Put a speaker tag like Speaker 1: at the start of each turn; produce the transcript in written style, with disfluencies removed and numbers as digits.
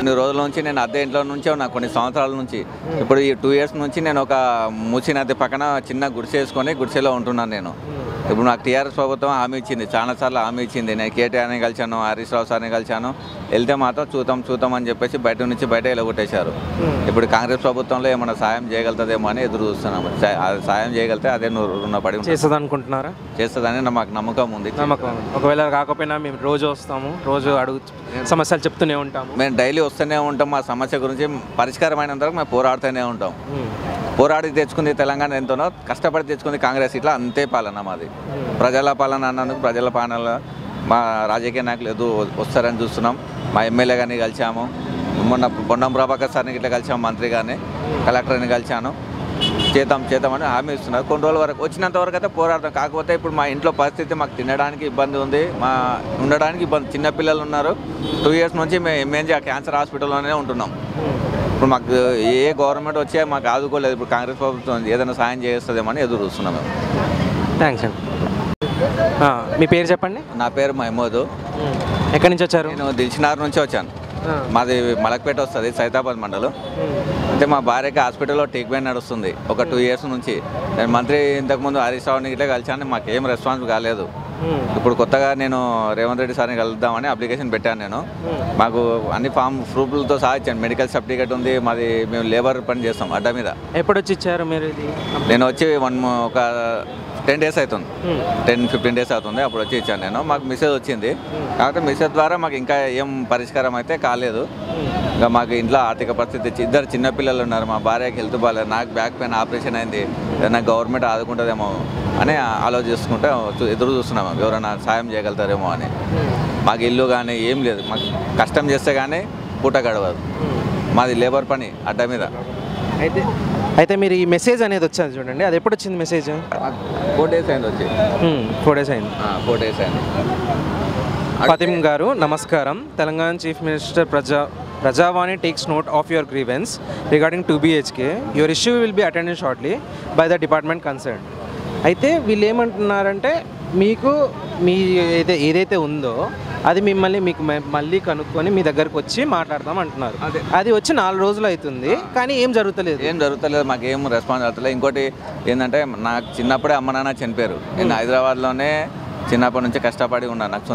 Speaker 1: కొన్ని రోజుల నుంచి నేను అద్దె ఇంట్లో నుంచే ఉన్నా, కొన్ని సంవత్సరాల నుంచి. ఇప్పుడు ఈ 2 years నుంచి నేను ఒక మూసీ నది పక్కన చిన్న గుడిసె వేసుకొని గుడిసెలో ఉంటున్నాను నేను. ఇప్పుడు నాకు టీఆర్ఎస్ ప్రభుత్వం హామీ ఇచ్చింది, చాలాసార్లు హామీ ఇచ్చింది. నేను కేటీఆర్ని కలిశాను, హరీష్ రావు సార్ని కలిశాను. వెళ్తే మాత్రం చూద్దాం అని చెప్పేసి బయట వెళ్ళగొట్టేశారు. ఇప్పుడు కాంగ్రెస్ ప్రభుత్వంలో ఏమైనా సాయం చేయగలుగుతుందేమో అని ఎదురు చూస్తున్నాము. సాయం చేయగలిగితే అదే రుణపడి
Speaker 2: చేస్తుంది అనుకుంటున్నారా?
Speaker 1: చేస్తుందని మాకు నమ్మకం ఉంది.
Speaker 2: ఒకవేళ కాకపోయినా మేము రోజు వస్తాము, రోజు అడుగు సమస్యలు చెప్తూనే ఉంటాము.
Speaker 1: మేము డైలీ వస్తూనే ఉంటాం. మా సమస్య గురించి పరిష్కారమైనంత వరకు మేము పోరాడుతూనే ఉంటాం. పోరాడి తెచ్చుకుంది తెలంగాణ ఎంతనో, కష్టపడి తెచ్చుకుంది కాంగ్రెస్. ఇట్లా అంతే పాలన మాది. ప్రజల పాలన అన్నందుకు ప్రజల పాలన మా రాజకీయ నాయకులు ఎదురు వస్తారని చూస్తున్నాం. మా ఎమ్మెల్యే గారిని కలిసాము, మొన్న పొన్నం ప్రభాకర్ సార్ని ఇట్లా కలిసాము, మంత్రి గారిని, కలెక్టర్ని కలిసాను. చేద్దామని హామీ ఇస్తున్నారు. కొన్ని రోజుల వరకు వచ్చినంత వరకు అయితే పోరాడతాం. కాకపోతే ఇప్పుడు మా ఇంట్లో పరిస్థితి, మాకు తినడానికి ఇబ్బంది ఉంది, మా ఉండడానికి ఇబ్బంది. చిన్నపిల్లలు ఉన్నారు. 2 years నుంచి మేము ఎంఎన్జీ క్యాన్సర్ హాస్పిటల్లోనే ఉంటున్నాం. ఇప్పుడు మాకు ఏ గవర్నమెంట్ వచ్చే మాకు ఆదుకోలేదు. ఇప్పుడు కాంగ్రెస్ ప్రభుత్వం ఏదైనా సాయం చేస్తుందేమో అని ఎదురు చూస్తున్నాం మేము.
Speaker 2: థ్యాంక్స్ అండి. మీ పేరు చెప్పండి.
Speaker 1: నా పేరు మహమూద్.
Speaker 2: ఎక్కడి నుంచి వచ్చారు?
Speaker 1: నేను దిల్షనార్ నుంచి వచ్చాను. మాది మలక్పేట వస్తుంది, సైతాబాద్ మండలం. అంటే మా భార్యకి హాస్పిటల్లో ట్రీట్మెంట్ నడుస్తుంది ఒక 2 years నుంచి. నేను మంత్రి ఇంతకుముందు హరీష్ రావుని ఇట్లా కలిసాను, మాకేం రెస్పాన్స్ కాలేదు. ఇప్పుడు కొత్తగా నేను రేవంత్ రెడ్డి సార్ని కలుద్దామని అప్లికేషన్ పెట్టాను నేను. మాకు అన్ని ప్రూఫ్లతో సహా ఇచ్చాను. మెడికల్ సర్టిఫికేట్ ఉంది మాది. మేము లేబర్ పని చేస్తాం అడ్డ మీద.
Speaker 2: ఎప్పుడు వచ్చి ఇచ్చారు మీరు ఇది?
Speaker 1: నేను వచ్చి ఒక 10 days అవుతుంది, 10-15 days అవుతుంది. అప్పుడు వచ్చి ఇచ్చాను నేను. మాకు మెసేజ్ వచ్చింది. కాకపోతే మెసేజ్ ద్వారా మాకు ఇంకా ఏం పరిష్కారం అయితే కాలేదు. ఇంకా మాకు ఇంట్లో ఆర్థిక పరిస్థితి, 2 చిన్నపిల్లలు ఉన్నారు. మా భార్యకి హెల్త్ బాగాలేదు, నాకు బ్యాక్ పెయిన్ ఆపరేషన్ అయింది. ఏదైనా గవర్నమెంట్ ఆదుకుంటుందేమో అని ఆలోచిస్తుంటే ఎదురు చూస్తున్నాము, ఎవరైనా సాయం చేయగలుగుతారేమో అని. మాకు ఇల్లు కానీ ఏం లేదు. మాకు కష్టం చేస్తే కానీ పూట గడవదు. మాది లేబర్ పని అడ్డ మీద.
Speaker 2: అయితే మీరు ఈ మెసేజ్ అనేది వచ్చేది చూడండి, అది ఎప్పుడు వచ్చింది మెసేజ్?
Speaker 1: 4 days అయింది వచ్చి.
Speaker 2: 4 days అయింది.
Speaker 1: 4 days అయింది.
Speaker 2: ఫాతిమ్ గారు నమస్కారం. Telangana chief minister Prajavani takes note of your grievance regarding 2 BHK. Your issue will be attended shortly by the department concern. అయితే వీళ్ళు ఏమంటున్నారంటే, మీకు మీ ఏదైతే ఉందో అది మీకు మళ్ళీ కనుక్కొని మీ దగ్గరకు వచ్చి మాట్లాడదాం అంటున్నారు. అది వచ్చి 4 రోజులు అవుతుంది, కానీ ఏం జరుగుతలేదు.
Speaker 1: మాకు ఏం రెస్పాన్స్ అవుతలేదు. ఇంకోటి ఏంటంటే, నాకు చిన్నప్పుడే అమ్మ నాన్న చనిపోయారు. నేను హైదరాబాద్లోనే చిన్నప్పటి నుంచి కష్టపడి ఉన్నాను. నాకు